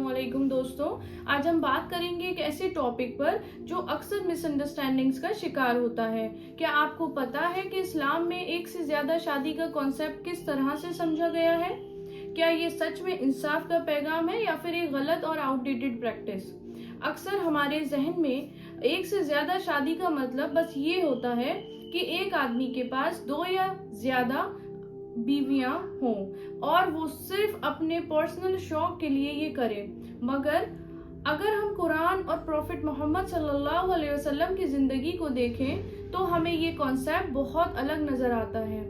अस्सलाम वालेकुम दोस्तों, आज हम बात करेंगे एक ऐसे टॉपिक पर जो अक्सर मिसअंडरस्टैंडिंग्स का शिकार होता है। क्या आपको पता है कि इस्लाम में एक से ज्यादा शादी का कॉन्सेप्ट किस तरह से समझा गया है? क्या ये सच में इंसाफ का पैगाम है या फिर एक गलत और आउटडेटेड प्रैक्टिस? अक्सर हमारे जहन में एक से ज्यादा शादी का मतलब बस ये होता है कि एक आदमी के पास दो या ज्यादा बीवियां हों और वो सिर्फ अपने पर्सनल शौक के लिए ये करे। मगर अगर हम कुरान और प्रॉफिट मोहम्मद सल्लल्लाहु अलैहि वसल्लम की जिंदगी को देखें तो हमें ये कॉन्सेप्ट बहुत अलग नजर आता है।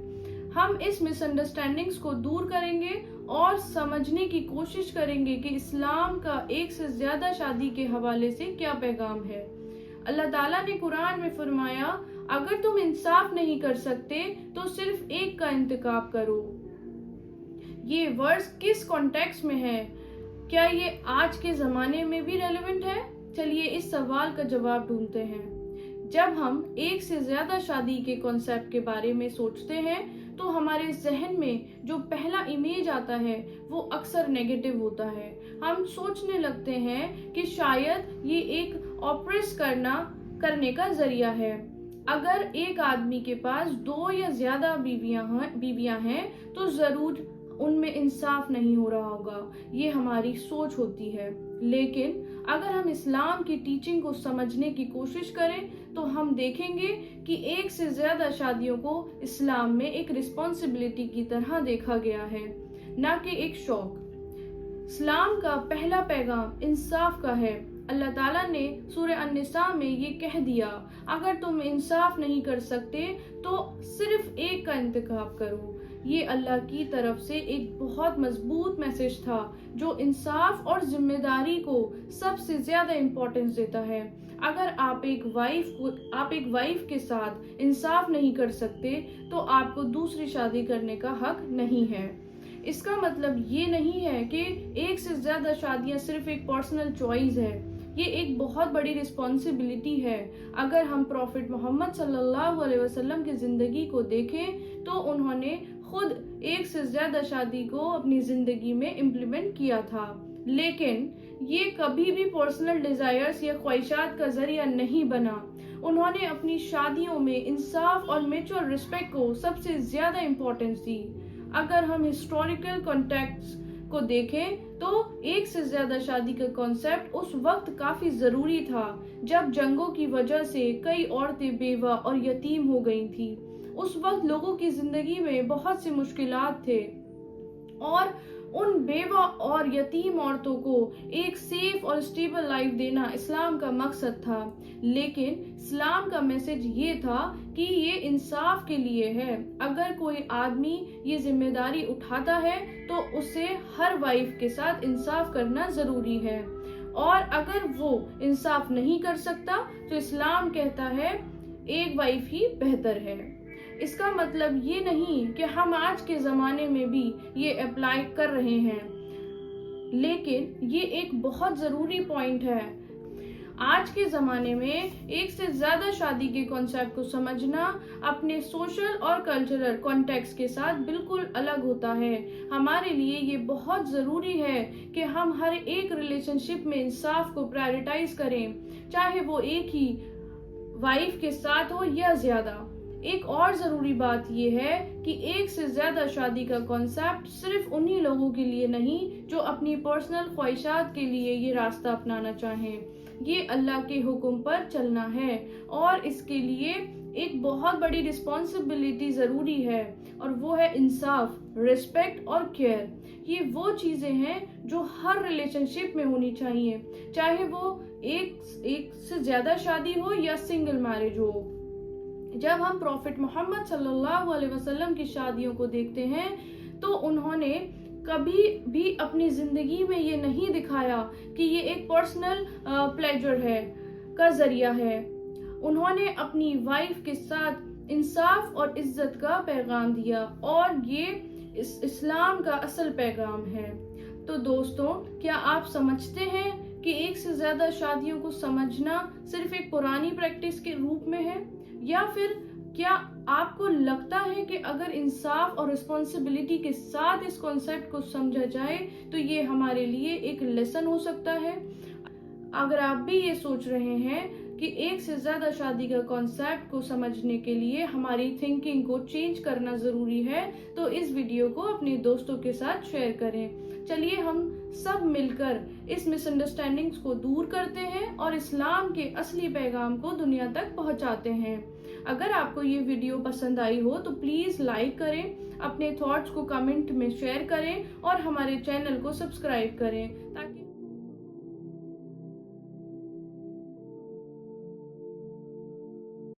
हम इस मिसअंडरस्टैंडिंग्स को दूर करेंगे और समझने की कोशिश करेंगे कि इस्लाम का एक से ज्यादा शादी के हवाले से क्या पैगाम है। अल्लाह ताला ने कुरान में फरमाया, अगर तुम इंसाफ नहीं कर सकते तो सिर्फ एक का इंतखाब करो। ये वर्ड्स किस कॉन्टेक्स्ट में है? क्या ये आज के जमाने में भी रेलेवेंट है? चलिए इस सवाल का जवाब ढूंढते हैं। जब हम एक से ज्यादा शादी के कॉन्सेप्ट के बारे में सोचते हैं तो हमारे जहन में जो पहला इमेज आता है वो अक्सर नेगेटिव होता है। हम सोचने लगते हैं कि शायद ये एक ऑप्रेस करने का जरिया है। अगर एक आदमी के पास दो या ज्यादा बीवियां हैं तो जरूर उनमें इंसाफ नहीं हो रहा होगा, ये हमारी सोच होती है। लेकिन अगर हम इस्लाम की टीचिंग को समझने की कोशिश करें तो हम देखेंगे कि एक से ज्यादा शादियों को इस्लाम में एक रिस्पॉन्सिबिलिटी की तरह देखा गया है, न कि एक शौक। इस्लाम का पहला पैगाम इंसाफ का है। अल्लाह ताला ने सूरह अन-निसा में ये कह दिया, अगर तुम इंसाफ नहीं कर सकते तो सिर्फ एक का इंतखाब करो। ये अल्लाह की तरफ से एक बहुत मजबूत मैसेज था जो इंसाफ और जिम्मेदारी को सबसे ज्यादा इम्पोर्टेंस देता है। अगर आप एक वाइफ के साथ इंसाफ नहीं कर सकते तो आपको दूसरी शादी करने का हक नहीं है। इसका मतलब ये नहीं है कि एक से ज्यादा शादियां सिर्फ एक पर्सनल चॉइस है, ये एक बहुत बड़ी रिस्पॉन्सिबिलिटी है। अगर हम प्रॉफिट मोहम्मद सल्लल्लाहु अलैहि वसल्लम की जिंदगी को देखें तो उन्होंने खुद एक से ज्यादा शादी को अपनी जिंदगी में इम्प्लीमेंट किया था, लेकिन ये कभी भी पर्सनल डिजायर्स या ख्वाहिशात का जरिया नहीं बना। उन्होंने अपनी शादियों में इंसाफ और म्यूचुअल रिस्पेक्ट को सबसे ज्यादा इम्पोर्टेंस दी। अगर हम हिस्टोरिकल कॉन्टेक्स्ट को देखें तो एक से ज्यादा शादी का कॉन्सेप्ट उस वक्त काफी जरूरी था जब जंगों की वजह से कई औरतें बेवा और यतीम हो गई थी। उस वक्त लोगों की जिंदगी में बहुत सी मुश्किलात थे और उन बेवा और यतीम औरतों को एक सेफ और स्टेबल लाइफ देना इस्लाम का मकसद था। लेकिन इस्लाम का मैसेज ये था कि ये इंसाफ के लिए है। अगर कोई आदमी ये जिम्मेदारी उठाता है तो उसे हर वाइफ के साथ इंसाफ करना जरूरी है, और अगर वो इंसाफ नहीं कर सकता तो इस्लाम कहता है एक वाइफ ही बेहतर है। इसका मतलब ये नहीं कि हम आज के जमाने में भी ये अप्लाई कर रहे हैं, लेकिन ये एक बहुत जरूरी पॉइंट है। आज के जमाने में एक से ज्यादा शादी के कॉन्सेप्ट को समझना अपने सोशल और कल्चरल कॉन्टेक्स्ट के साथ बिल्कुल अलग होता है। हमारे लिए ये बहुत जरूरी है कि हम हर एक रिलेशनशिप में इंसाफ को प्रायोरिटाइज करें, चाहे वो एक ही वाइफ के साथ हो या ज्यादा। एक और जरूरी बात यह है कि एक से ज्यादा शादी का कॉन्सेप्ट सिर्फ उन्हीं लोगों के लिए नहीं जो अपनी पर्सनल ख्वाहिशात के लिए ये रास्ता अपनाना चाहें। ये अल्लाह के हुक्म पर चलना है और इसके लिए एक बहुत बड़ी रिस्पॉन्सिबिलिटी जरूरी है, और वो है इंसाफ, रिस्पेक्ट और केयर। ये वो चीजें हैं जो हर रिलेशनशिप में होनी चाहिए, चाहे वो एक से ज्यादा शादी हो या सिंगल मैरिज हो। जब हम प्रॉफिट मोहम्मद सल्लल्लाहु अलैहि वसल्लम की शादियों को देखते हैं तो उन्होंने कभी भी अपनी जिंदगी में ये नहीं दिखाया कि ये एक पर्सनल प्लेजर है का जरिया है। उन्होंने अपनी वाइफ के साथ इंसाफ और इज्जत का पैगाम दिया, और ये इस्लाम का असल पैगाम है। तो दोस्तों, क्या आप समझते हैं कि एक से ज्यादा शादियों को समझना सिर्फ एक पुरानी प्रैक्टिस के रूप में है, या फिर क्या आपको लगता है कि अगर इंसाफ और रिस्पॉन्सिबिलिटी के साथ इस कॉन्सेप्ट को समझा जाए तो ये हमारे लिए एक लेसन हो सकता है? अगर आप भी ये सोच रहे हैं कि एक से ज्यादा शादी का कॉन्सेप्ट को समझने के लिए हमारी थिंकिंग को चेंज करना जरूरी है, तो इस वीडियो को अपने दोस्तों के साथ शेयर करें। चलिए हम सब मिलकर इस मिसअंडरस्टैंडिंग्स को दूर करते हैं और इस्लाम के असली पैगाम को दुनिया तक पहुंचाते हैं। अगर आपको ये वीडियो पसंद आई हो तो प्लीज लाइक करें, अपने थॉट्स को कमेंट में शेयर करें और हमारे चैनल को सब्सक्राइब करें ताकि